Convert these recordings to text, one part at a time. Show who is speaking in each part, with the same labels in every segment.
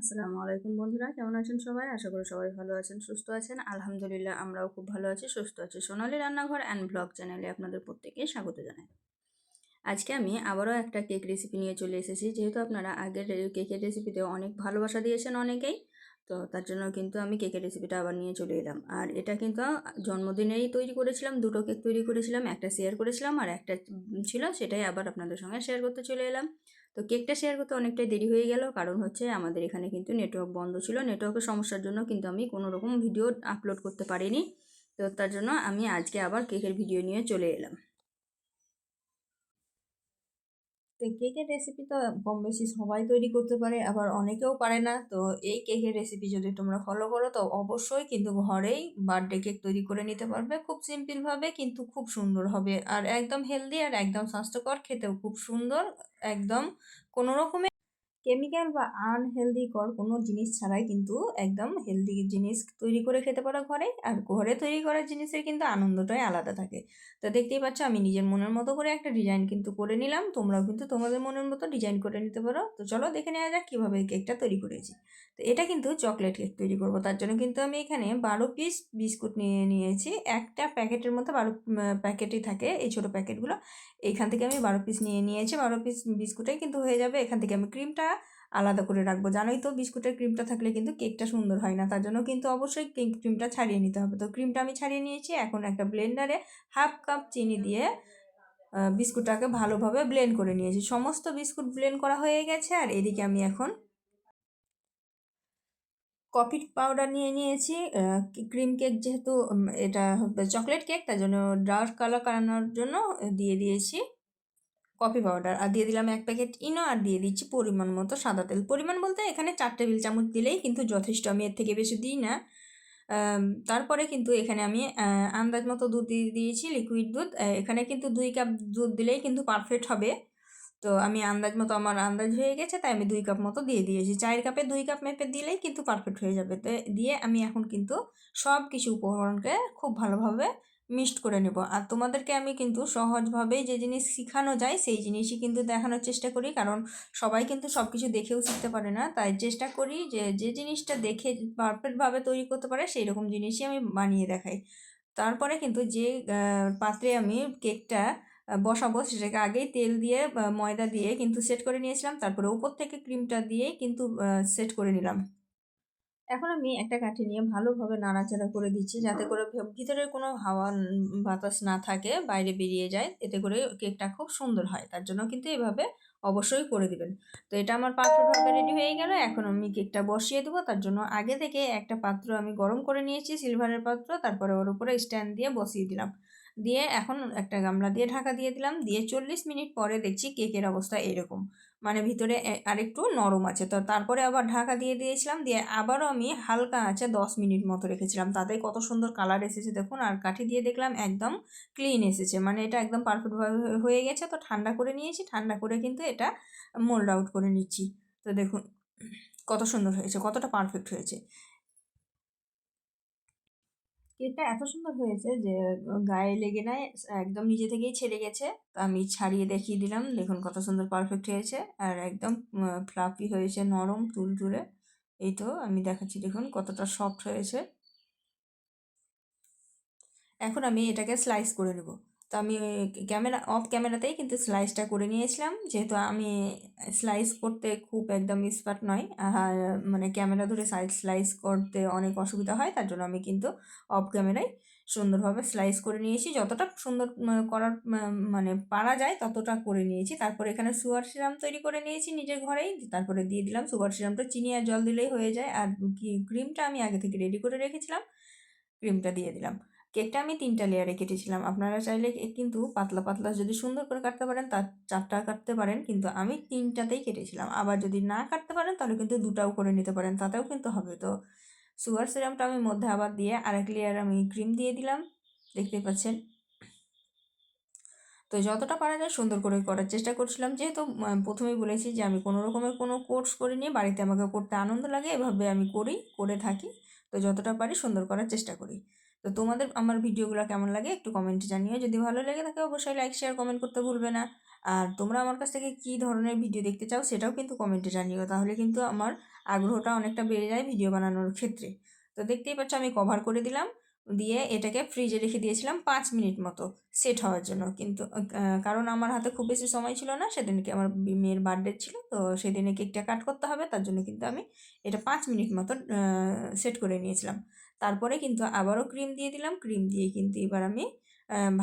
Speaker 1: আসসালামু আলাইকুম বন্ধুরা, কেমন আছেন সবাই? আশা করি সবাই ভালো আছেন, সুস্থ আছেন। আলহামদুলিল্লাহ আমরাও খুব ভালো আছি, সুস্থ আছি। সোনালী রান্নাঘর অ্যান্ড ব্লগ চ্যানেলে আপনাদের প্রত্যেককে স্বাগত জানাই। আজকে আমি আবারও একটা কেক রেসিপি নিয়ে চলে এসেছি। যেহেতু আপনারা আগের কেকের রেসিপিতে অনেক ভালোবাসা দিয়েছেন অনেকেই, তো তার জন্য কিন্তু আমি কেকের রেসিপিটা আবার নিয়ে চলে এলাম। আর এটা কিন্তু জন্মদিনেই তৈরি করেছিলাম, দুটো কেক তৈরি করেছিলাম, একটা শেয়ার করেছিলাম আর একটা ছিল, সেটাই আবার আপনাদের সঙ্গে শেয়ার করতে চলে এলাম। তো কেকটা শেয়ার করতে অনেকটাই দেরি হয়ে গেল, কারণ হচ্ছে আমাদের এখানে কিন্তু নেটওয়ার্ক বন্ধ ছিল। নেটওয়ার্কের সমস্যার জন্য কিন্তু আমি কোনো রকম ভিডিও আপলোড করতে পারিনি। তো তার জন্য আমি আজকে আবার কেকের ভিডিও নিয়ে চলে এলাম। তো কেকের রেসিপি তো কম বেশি সবাই তৈরি করতে পারে, আবার অনেকেও পারে না। তো এই কেকের রেসিপি যদি তোমরা ফলো করো তো অবশ্যই কিন্তু ঘরেই বার্থডে কেক তৈরি করে নিতে পারবে, খুব সিম্পলভাবে, কিন্তু খুব সুন্দর হবে আর একদম হেলদি আর একদম স্বাস্থ্যকর, খেতেও খুব সুন্দর। একদম কোনো রকমের কেমিক্যাল বা আনহেলদিকর কোনো জিনিস ছাড়াই কিন্তু একদম হেলদি জিনিস তৈরি করে খেতে পারো ঘরে। আর ঘরে তৈরি করা জিনিসের কিন্তু আনন্দটাই আলাদা থাকে। তো দেখতেই পাচ্ছ আমি নিজের মনের মতো করে একটা ডিজাইন কিন্তু করে নিলাম, তোমরাও কিন্তু তোমাদের মনের মতো ডিজাইন করে নিতে পারো। তো চলো দেখে নেওয়া যাক কীভাবে এই কেকটা তৈরি করেছি। তো এটা কিন্তু চকলেট কেক তৈরি করবো, তার জন্য কিন্তু আমি এখানে 12 পিস বিস্কুট নিয়ে নিয়েছি। একটা প্যাকেটের মধ্যে 12 প্যাকেটই থাকে, এই ছোটো প্যাকেটগুলো। এইখান থেকে আমি 12 পিস নিয়ে নিয়েছি। 12 পিস বিস্কুটেই কিন্তু হয়ে যাবে। এখান থেকে আমি ক্রিমটা আলাদা করে রাখবো। জানোই তো বিস্কুটের ক্রিমটা থাকলে কিন্তু কেকটা সুন্দর হয় না, তার জন্য কিন্তু অবশ্যই ক্রিমটা ছাড়িয়ে নিতে হবে। তো ক্রিমটা আমি ছাড়িয়ে নিয়েছি। এখন একটা ব্লেন্ডারে 1/2 কাপ চিনি দিয়ে বিস্কুটটাকে ভালোভাবে ব্লেন্ড করে নিয়েছি। সমস্ত বিস্কুট ব্লেন্ড করা হয়ে গেছে। আর এদিকে আমি এখন কফি পাউডার নিয়ে নিয়েছি। ক্রিম কেক যেহেতু এটা চকলেট কেক, তার জন্য ডার্ক কালার করানোর জন্য দিয়ে দিয়েছি কফি পাউডার। আর দিয়ে দিলাম 1 প্যাকেট ইনো, আর দিয়ে দিচ্ছি পরিমাণ মতো সাদা তেল। পরিমাণ বলতে এখানে 4 টেবিল চামচ দিলেই কিন্তু যথেষ্ট, আমি এর থেকে বেশি দিই না। তারপরে কিন্তু এখানে আমি আন্দাজ মতো দুধ দিয়ে দিয়েছি, লিকুইড দুধ। এখানে কিন্তু 2 কাপ দুধ দিলেই কিন্তু পারফেক্ট হবে। তো আমি আন্দাজ মতো, আমার আন্দাজ হয়ে গেছে, তাই আমি 2 কাপ মতো দিয়ে দিয়েছি। 4 কাপে 2 কাপ মেপে দিলেই কিন্তু পারফেক্ট হয়ে যাবে। তো দিয়ে আমি এখন কিন্তু সব কিছু উপকরণকে খুব ভালোভাবে মিক্সড করে নেব। আর তোমাদেরকে আমি কিন্তু সহজভাবেই যে জিনিস শেখানো যায় সেই জিনিসই কিন্তু দেখানোর চেষ্টা করি, কারণ সবাই কিন্তু সব কিছু দেখেও শিখতে পারে না। তাই চেষ্টা করি যে যে জিনিসটা দেখে পারফেক্টভাবে তৈরি করতে পারে সেই রকম জিনিসই আমি বানিয়ে দেখাই। তারপরে কিন্তু যে পাত্রে আমি কেকটা বসাবো সেটাকে আগেই তেল দিয়ে ময়দা দিয়ে কিন্তু সেট করে নিয়েছিলাম। তারপরে উপর থেকে ক্রিমটা দিয়েই কিন্তু সেট করে নিলাম। এখন আমি একটা কাঠি নিয়ে ভালোভাবে নাড়াচাড়া করে দিচ্ছি, যাতে করে ভিতরের কোনো হাওয়া বাতাস না থাকে, বাইরে বেরিয়ে যায়, এতে করে কেকটা খুব সুন্দর হয়। তার জন্য কিন্তু এভাবে অবশ্যই করে দিবেন। তো এটা আমার পারফেক্টভাবে রেডি হয়ে গেল। এখন আমি কেকটা বসিয়ে দেবো। তার জন্য আগে থেকে একটা পাত্র আমি গরম করে নিয়েছি, সিলভারের পাত্র। তারপরে ওর উপরে স্ট্যান্ড দিয়ে বসিয়ে দিলাম। দিয়ে এখন একটা গামলা দিয়ে ঢাকা দিয়ে দিলাম। দিয়ে 40 মিনিট পরে দেখছি কেকের অবস্থা এরকম, মানে ভিতরে আরেকটু নরম আছে। তো তারপরে আবার ঢাকা দিয়ে দিয়েছিলাম, দিয়ে আবারও আমি হালকা আছে 10 মিনিট মতো রেখেছিলাম। তাতে কত সুন্দর কালার এসেছে দেখুন। আর কাঠি দিয়ে দেখলাম একদম ক্লিন এসেছে, মানে এটা একদম পারফেক্টভাবে হয়ে গেছে। তো ঠান্ডা করে নিয়েছি, ঠান্ডা করে কিন্তু এটা মোল্ড আউট করে নিচ্ছি। তো দেখুন কত সুন্দর হয়েছে, কতটা পারফেক্ট হয়েছে। কেকটা এত সুন্দর হয়েছে যে গায়ে লেগে নাই, একদম নিজে থেকেই ছেড়ে গেছে। তো আমি ছাড়িয়ে দেখিয়ে দিলাম, দেখুন কত সুন্দর পারফেক্ট হয়েছে। আর একদম ফ্লাফি হয়েছে, নরম তুলতুলে। এই তো আমি দেখাচ্ছি, দেখুন কতটা সফট হয়েছে। এখন আমি এটাকে স্লাইস করে নেব। তো আমি অফ ক্যামেরাতেই কিন্তু স্লাইসটা করে নিয়েছিলাম, যেহেতু আমি স্লাইস করতে খুব একদম এক্সপার্ট নয়। আর মানে ক্যামেরা ধরে স্লাইস করতে অনেক অসুবিধা হয়, তার জন্য আমি কিন্তু অফ ক্যামেরায় সুন্দরভাবে স্লাইস করে নিয়েছি। যতটা সুন্দর করার মানে পারা যায় ততটা করে নিয়েছি। তারপরে এখানে সুগার সিরাম তৈরি করে নিয়েছি নিজের ঘরেই। তারপরে দিয়ে দিলাম সুগার সিরামটা, চিনি আর জল দিলেই হয়ে যায়। আর ক্রিমটা আমি আগে থেকে রেডি করে রেখেছিলাম, ক্রিমটা দিয়ে দিলাম। কেকটা আমি 3টা লেয়ারে কেটেছিলাম। আপনারা চাইলে কেক কিন্তু পাতলা পাতলা যদি সুন্দর করে কাটতে পারেন তার 4টা কাটতে পারেন, কিন্তু আমি 3টাতেই কেটেছিলাম। আবার যদি না কাটতে পারেন তাহলে কিন্তু 2টাও করে নিতে পারেন, তাতেও কিন্তু হবে। তো সুগার সিরামটা আমি মধ্যে আবার দিয়ে আরেক লেয়ার আমি ক্রিম দিয়ে দিলাম, দেখতেই পাচ্ছেন। তো যতটা পারা যায় সুন্দর করে করার চেষ্টা করছিলাম, যেহেতু প্রথমেই বলেছি যে আমি কোনো রকমের কোনো কোর্স করিনি, বাড়িতে আমাকে করতে আনন্দ লাগে, এভাবে আমি করে থাকি। তো যতটা পারি সুন্দর করার চেষ্টা করি। তো তোমাদের আমার ভিডিওগুলো কেমন লাগে একটু কমেন্টে জানিও। যদি ভালো লেগে থাকে অবশ্যই লাইক শেয়ার কমেন্ট করতে ভুলবে না। আর তোমরা আমার কাছ থেকে কী ধরনের ভিডিও দেখতে চাও সেটাও কিন্তু কমেন্টে জানিও, তাহলে কিন্তু আমার আগ্রহটা অনেকটা বেড়ে যায় ভিডিও বানানোর ক্ষেত্রে। তো দেখতেই পাচ্ছ আমি কভার করে দিলাম, দিয়ে এটাকে ফ্রিজে রেখে দিয়েছিলাম 5 মিনিট মতো সেট হওয়ার জন্য। কিন্তু কারণ আমার হাতে খুব বেশি সময় ছিল না, সেদিনকে আমার মেয়ের বার্থডে ছিল, তো সেদিনে কেকটা কাট করতে হবে, তার জন্য কিন্তু আমি এটা 5 মিনিট মতো সেট করে নিয়েছিলাম। তারপরে কিন্তু আবারও ক্রিম দিয়ে দিলাম, ক্রিম দিয়ে কিন্তু এবার আমি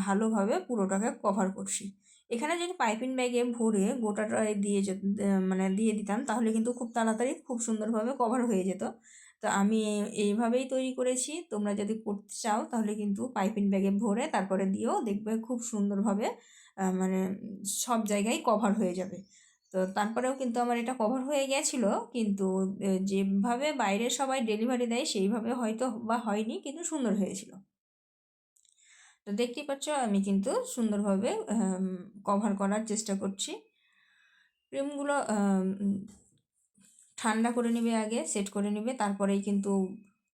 Speaker 1: ভালোভাবে পুরোটাকে কভার করছি। এখানে যদি পাইপিং ব্যাগে ভরে গোটাটায় দিয়ে মানে দিয়ে দিতাম তাহলে কিন্তু খুব তাড়াতাড়ি খুব সুন্দরভাবে কভার হয়ে যেত। তো আমি এইভাবেই তৈরি করেছি। তোমরা যদি করতে চাও তাহলে কিন্তু পাইপিং ব্যাগে ভরে তারপরে দিয়েও দেখবে খুব সুন্দরভাবে মানে সব জায়গায় কভার হয়ে যাবে। তো তারপরেও কিন্তু আমার এটা কভার হয়ে গেছিলো, কিন্তু যেভাবে বাইরে সবাই ডেলিভারি দেয় সেইভাবে হয়তো বা হয়নি, কিন্তু সুন্দর হয়েছিল। তো দেখতেই পাচ্ছ আমি কিন্তু সুন্দরভাবে কভার করার চেষ্টা করছি। ক্রিমগুলো ঠান্ডা করে নেবে, আগে সেট করে নেবে, তারপরেই কিন্তু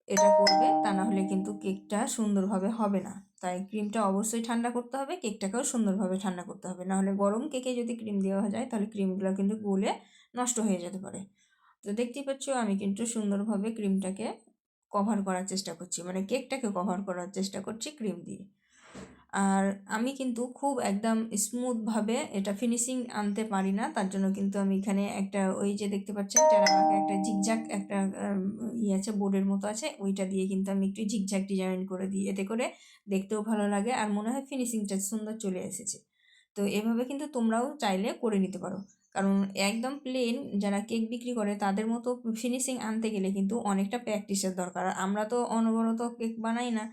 Speaker 1: এটা করবে, তা না হলে কিন্তু কেকটা সুন্দরভাবে হবে না। তাই ক্রিমটা অবশ্যই ঠান্ডা করতে হবে, কেকটাকেও সুন্দরভাবে ঠান্ডা করতে হবে, নাহলে গরম কেকে যদি ক্রিম দেওয়া যায় তাহলে ক্রিমগুলো কিন্তু গলে নষ্ট হয়ে যেতে পারে। তো দেখতেই পাচ্ছ আমি কিন্তু সুন্দরভাবে ক্রিমটাকে কভার করার চেষ্টা করছি, মানে কেকটাকে কভার করার চেষ্টা করছি ক্রিম দিয়ে। আর আমি কিন্তু খুব একদম স্মুথভাবে এটা ফিনিশিং আনতে পারি না, তার জন্য কিন্তু আমি এখানে একটা ওই যে দেখতে পাচ্ছেন টেরাকোটা একটা ঝিকঝাক একটা আছে বোর্ডের মতো আছে, ওইটা দিয়ে কিন্তু আমি একটু ঝিকঝাক ডিজাইন করে দিই, এতে করে দেখতেও ভালো লাগে আর মনে হয় ফিনিশিংটা সুন্দর চলে এসেছে। তো এভাবে কিন্তু তোমরাও চাইলে করে নিতে পারো, কারণ একদম প্লেন যারা কেক বিক্রি করে তাদের মতো ফিনিশিং আনতে গেলে কিন্তু অনেকটা প্র্যাকটিসের দরকার। আমরা তো অনবরত কেক বানাই না,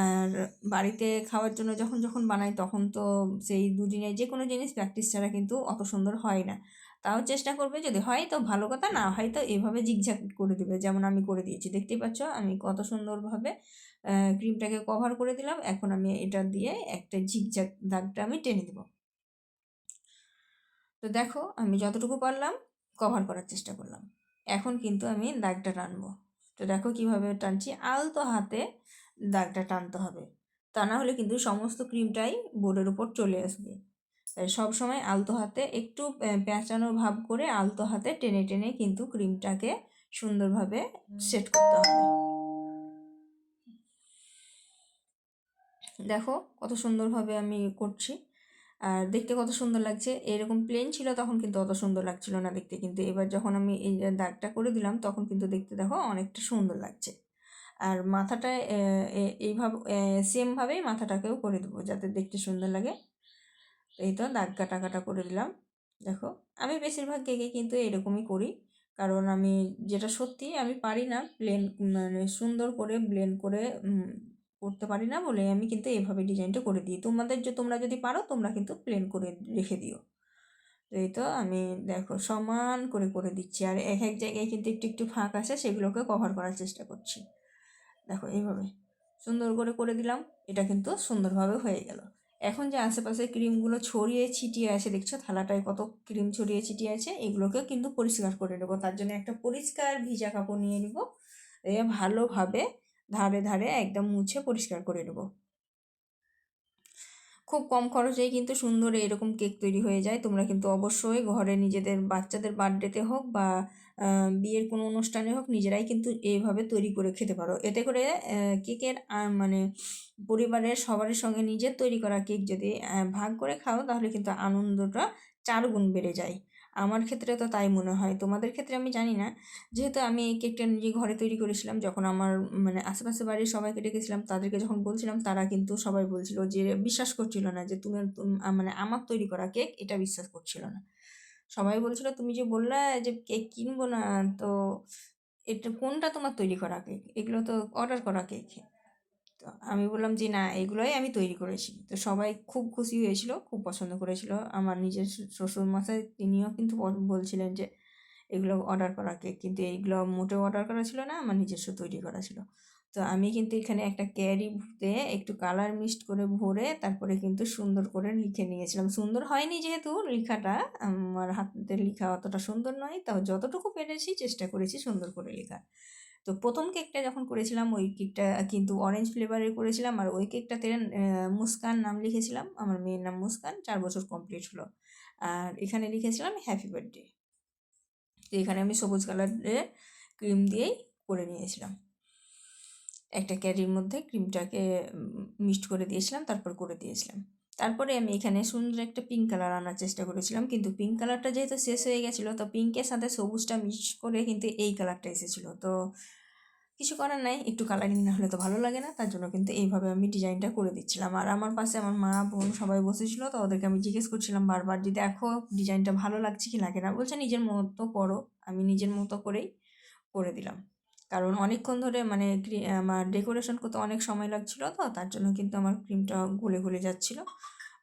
Speaker 1: আর বাড়িতে খাওয়ার জন্য যখন যখন বানাই তখন তো সেই দুদিনে যে কোনো জিনিস প্র্যাকটিস ছাড়া কিন্তু অত সুন্দর হয় না। তাও চেষ্টা করবে, যদি হয় তো ভালো কথা, না হয় তো এভাবে ঝিকঝাক করে দেবে যেমন আমি করে দিয়েছি। দেখতেই পাচ্ছ আমি কত সুন্দরভাবে ক্রিমটাকে কভার করে দিলাম। এখন আমি এটা দিয়ে একটা ঝিকঝাক দাগটা আমি টেনে দেবো। তো দেখো আমি যতটুকু পারলাম কভার করার চেষ্টা করলাম। এখন কিন্তু আমি দাগটা টানবো। তো দেখো কিভাবে টানছি, আলতো হাতে দাগটা টানতে হবে, তা না হলে কিন্তু সমস্ত ক্রিমটাই বোর্ডের উপর চলে আসবে। তাই সবসময় আলতো হাতে একটু প্যাঁচানো ভাব করে আলতো হাতে টেনে টেনে কিন্তু ক্রিমটাকে সুন্দরভাবে সেট করতে হবে। দেখো কত সুন্দরভাবে আমি করছি, আর দেখতে কত সুন্দর লাগছে। এরকম প্লেন ছিল তখন কিন্তু অত সুন্দর লাগছিল না দেখতে, কিন্তু এবার যখন আমি এই দাগটা করে দিলাম তখন কিন্তু দেখতে দেখো অনেকটা সুন্দর লাগছে। আর মাথাটায় এইভাবে সেমভাবেই মাথাটাকেও করে দেবো যাতে দেখতে সুন্দর লাগে। এই তো দাগ কাটা কাটা করে দিলাম। দেখো আমি বেশিরভাগ কেকে কিন্তু এরকমই করি, কারণ আমি যেটা সত্যি আমি পারি না প্লেন মানে সুন্দর করে ব্লেন্ড করে করতে পারি না বলে আমি কিন্তু এভাবে ডিজাইনটা করে দিই। তোমরা যদি পারো তোমরা কিন্তু প্লেন করে রেখে দিও। তো এই তো আমি দেখো সমান করে করে দিচ্ছি, আর এক এক জায়গায় কিন্তু একটু একটু ফাঁক আছে সেগুলোকে কভার করার চেষ্টা করছি। দেখো এইভাবে সুন্দর করে করে দিলাম, এটা কিন্তু সুন্দরভাবে হয়ে গেল। এখন যে আশেপাশে ক্রিমগুলো ছড়িয়ে ছিটিয়ে আছে দেখছো থালাটায় কত ক্রিম ছড়িয়ে ছিটিয়ে আছে, এগুলোকে কিন্তু পরিষ্কার করে নেবো। তার জন্য একটা পরিষ্কার ভিজা কাপড় নিয়ে নিব, ভালোভাবে ধারে ধারে একদম মুছে পরিষ্কার করে নেবো। খুব কম খরচেই কিন্তু সুন্দর এরকম কেক তৈরি হয়ে যায়। তোমরা কিন্তু অবশ্যই ঘরে নিজেদের বাচ্চাদের বার্থডেতে হোক বা বিয়ের কোনো অনুষ্ঠানে হোক নিজেরাই কিন্তু এইভাবে তৈরি করে খেতে পারো। এতে করে কেকের মানে পরিবারের সবার সঙ্গে নিজের তৈরি করা কেক যদি ভাগ করে খাও তাহলে কিন্তু আনন্দটা 4 গুণ বেড়ে যায়। আমার ক্ষেত্রে তো তাই মনে হয়, তোমাদের ক্ষেত্রে আমি জানি না। যেহেতু আমি এই কেকটা নিজে ঘরে তৈরি করেছিলাম, যখন আমার মানে আশেপাশে বাড়ির সবাইকে ডেকেছিলাম তাদেরকে যখন বলছিলাম তারা কিন্তু সবাই বলছিল যে বিশ্বাস করছিল না যে মানে আমার তৈরি করা কেক, এটা বিশ্বাস করছিল না। সবাই বলছিল তুমি যে বললা যে কেক কিনবো না, তো এটা কোনটা তোমার তৈরি করা কেক, এগুলো তো অর্ডার করা কেক। তো আমি বললাম যে না এগুলোই আমি তৈরি করেছি। তো সবাই খুব খুশি হয়েছিল, খুব পছন্দ করেছিল। আমার নিজের শ্বশুরমশাই তিনিও কিন্তু বলছিলেন যে এগুলো অর্ডার করা কেক, কিন্তু এইগুলো মোটেও অর্ডার করা ছিল না, আমার নিজস্ব তৈরি করা ছিল। তো আমি কিন্তু এখানে একটা ক্যারিতে একটু কালার মিক্সড করে ভরে তারপরে কিন্তু সুন্দর করে লিখে নিয়েছিলাম। সুন্দর হয়নি যেহেতু লেখাটা, আমার হাতের লেখা অতটা সুন্দর নয়, তাও যতটুকু পেরেছি চেষ্টা করেছি সুন্দর করে লেখা। তো প্রথম কেকটা যখন করেছিলাম ওই কেকটা কিন্তু অরেঞ্জ ফ্লেভারের করেছিলাম, আর ওই কেকটাতে মুস্কান নাম লিখেছিলাম, আমার মেয়ের নাম মুস্কান, 4 বছর কমপ্লিট হলো। আর এখানে লিখেছিলাম হ্যাপি বার্থডে। তো এখানে আমি সবুজ কালারের ক্রিম দিয়েই করে নিয়েছিলাম, একটা ক্যারির মধ্যে ক্রিমটাকে মিক্সড করে দিয়েছিলাম, তারপর করে দিয়েছিলাম। তারপরে আমি এখানে সুন্দর একটা পিঙ্ক কালার আনার চেষ্টা করেছিলাম, কিন্তু পিঙ্ক কালারটা যেহেতু শেষ হয়ে গেছিলো, তো পিঙ্কের সাথে সবুজটা মিক্স করে কিন্তু এই কালারটা এসেছিলো। তো কিছু করার নাই, একটু কালারিং না হলে তো ভালো লাগে না, তার জন্য কিন্তু এইভাবে আমি ডিজাইনটা করে দিচ্ছিলাম। আর আমার পাশে আমার মা বোন সবাই বসেছিলো, তো ওদেরকে আমি জিজ্ঞেস করছিলাম বারবার যে দেখো ডিজাইনটা ভালো লাগছে কি লাগে না, বলছে নিজের মতো করো। আমি নিজের মতো করেই করে দিলাম, কারণ অনেকক্ষণ ধরে মানে আমার ডেকোরেশন করতে অনেক সময় লাগছিলো, তো তার জন্য কিন্তু আমার ক্রিমটা গলে গলে যাচ্ছিলো,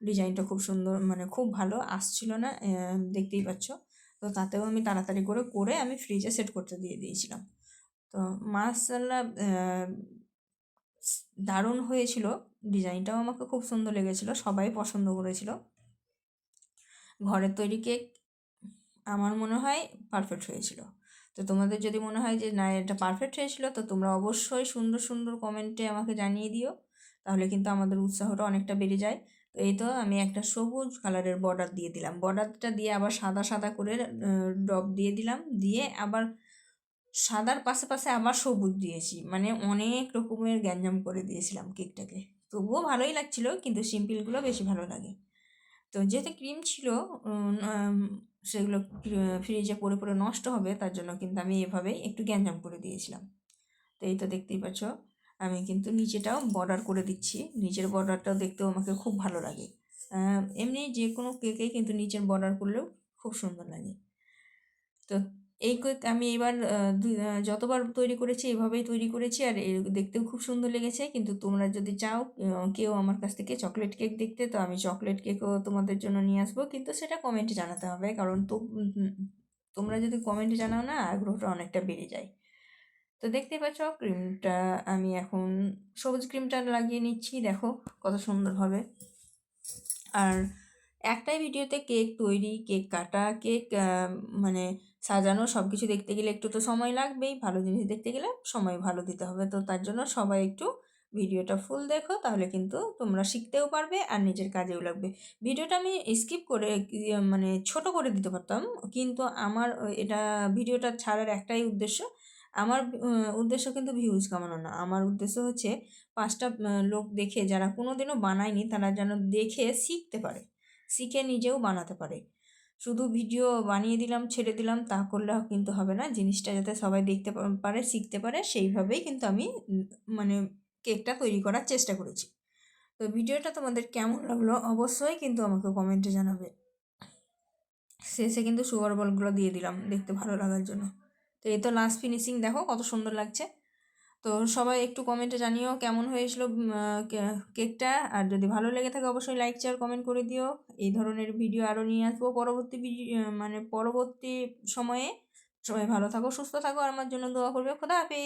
Speaker 1: ডিজাইনটা খুব সুন্দর মানে খুব ভালো আসছিল না, দেখতেই পাচ্ছ। তো তাতেও আমি তাড়াতাড়ি করে আমি ফ্রিজে সেট করতে দিয়ে দিয়েছিলাম। তো মাশাআল্লাহ দারুণ হয়েছিল, ডিজাইনটাও আমাকে খুব সুন্দর লেগেছিলো, সবাই পছন্দ করেছিল। ঘরের তৈরি কেক আমার মনে হয় পারফেক্ট হয়েছিল। তো তোমাদের যদি মনে হয় যে না এটা পারফেক্ট হয়েছিল, তো তোমরা অবশ্যই সুন্দর সুন্দর কমেন্টে আমাকে জানিয়ে দিও, তাহলে কিন্তু আমাদের উৎসাহটা অনেকটা বেড়ে যায়। তো এই তো আমি একটা সবুজ কালারের বর্ডার দিয়ে দিলাম, বর্ডারটা দিয়ে আবার সাদা সাদা করে ড্রপ দিয়ে দিলাম, দিয়ে আবার সাদার পাশে পাশে আবার সবুজ দিয়েছি, মানে অনেক রকমের গ্যাঞ্জাম করে দিয়েছিলাম কেকটাকে। তবুও ভালোই লাগছিল, কিন্তু সিম্পলগুলো বেশি ভালো লাগে। তো যেহেতু ক্রিম ছিল সেগুলো ফ্রিজে পড়ে পড়ে নষ্ট হবে, তার জন্য কিন্তু আমি এভাবেই একটু গ্যাঞ্জাম করে দিয়েছিলাম। তো এই তো দেখতেই পাচ্ছ আমি কিন্তু নিচেটাও বর্ডার করে দিচ্ছি, নিচের বর্ডারটাও দেখতেও আমাকে খুব ভালো লাগে। এমনি যে কোনো কেকেই কিন্তু নিচের বর্ডার করলেও খুব সুন্দর লাগে। তো এই কেক আমি এবার যতবার তৈরি করেছি এভাবেই তৈরি করেছি, আর দেখতেও খুব সুন্দর লেগেছে। কিন্তু তোমরা যদি চাও কেউ আমার কাছ থেকে চকলেট কেক দেখতে, তো আমি চকলেট কেকও তোমাদের জন্য নিয়ে আসবো, কিন্তু সেটা কমেন্টে জানাতে হবে, কারণ তো তোমরা যদি কমেন্টে জানাও না, আগ্রহটা অনেকটা বেড়ে যায়। তো দেখতেই পাচ্ছ ক্রিমটা আমি এখন সবুজ ক্রিমটা লাগিয়ে নিচ্ছি, দেখো কত সুন্দরভাবে। আর একটাই ভিডিওতে কেক তৈরি, কেক কাটা, কেক মানে সাজানো সব কিছু দেখতে গেলে একটু তো সময় লাগবেই, ভালো জিনিস দেখতে গেলে সময় ভালো দিতে হবে। তো তার জন্য সবাই একটু ভিডিওটা ফুল দেখো, তাহলে কিন্তু তোমরা শিখতেও পারবে আর নিজের কাজেও লাগবে। ভিডিওটা আমি স্কিপ করে মানে ছোট করে দিতে পারতাম, কিন্তু আমার এটা ভিডিওটা ছাড়ার একটাই উদ্দেশ্য, আমার উদ্দেশ্য কিন্তু ভিউজ কামানো না, আমার উদ্দেশ্য হচ্ছে 5টা লোক দেখে যারা কোনোদিনও বানায়নি, তারা যেন দেখে শিখতে পারে, শিখে নিজেও বানাতে পারে। শুধু ভিডিও বানিয়ে দিলাম ছেড়ে দিলাম তা করলে কিন্তু হবে না, জিনিসটা যাতে সবাই দেখতে পারে শিখতে পারে, সেইভাবেই কিন্তু আমি মানে কেকটা তৈরি করার চেষ্টা করেছি। তো ভিডিওটা তোমাদের কেমন লাগলো অবশ্যই কিন্তু আমাকে কমেন্টে জানাবে। শেষে কিন্তু সুগার বলগুলো দিয়ে দিলাম দেখতে ভালো লাগার জন্য। তো এই তো লাস্ট ফিনিশিং, দেখো কত সুন্দর লাগছে। তো সবাই একটু কমেন্টে জানিও কেমন হয়েছিল কেকটা, আর যদি ভালো লেগে থাকে অবশ্যই লাইক শেয়ার কমেন্ট করে দিও। এই ধরনের ভিডিও আরও নিয়ে আসবো পরবর্তী মানে পরবর্তী সময়ে। সবাই ভালো থাকো সুস্থ থাকো, আর আমার জন্য দোয়া করবে। খোদা হাফেজ।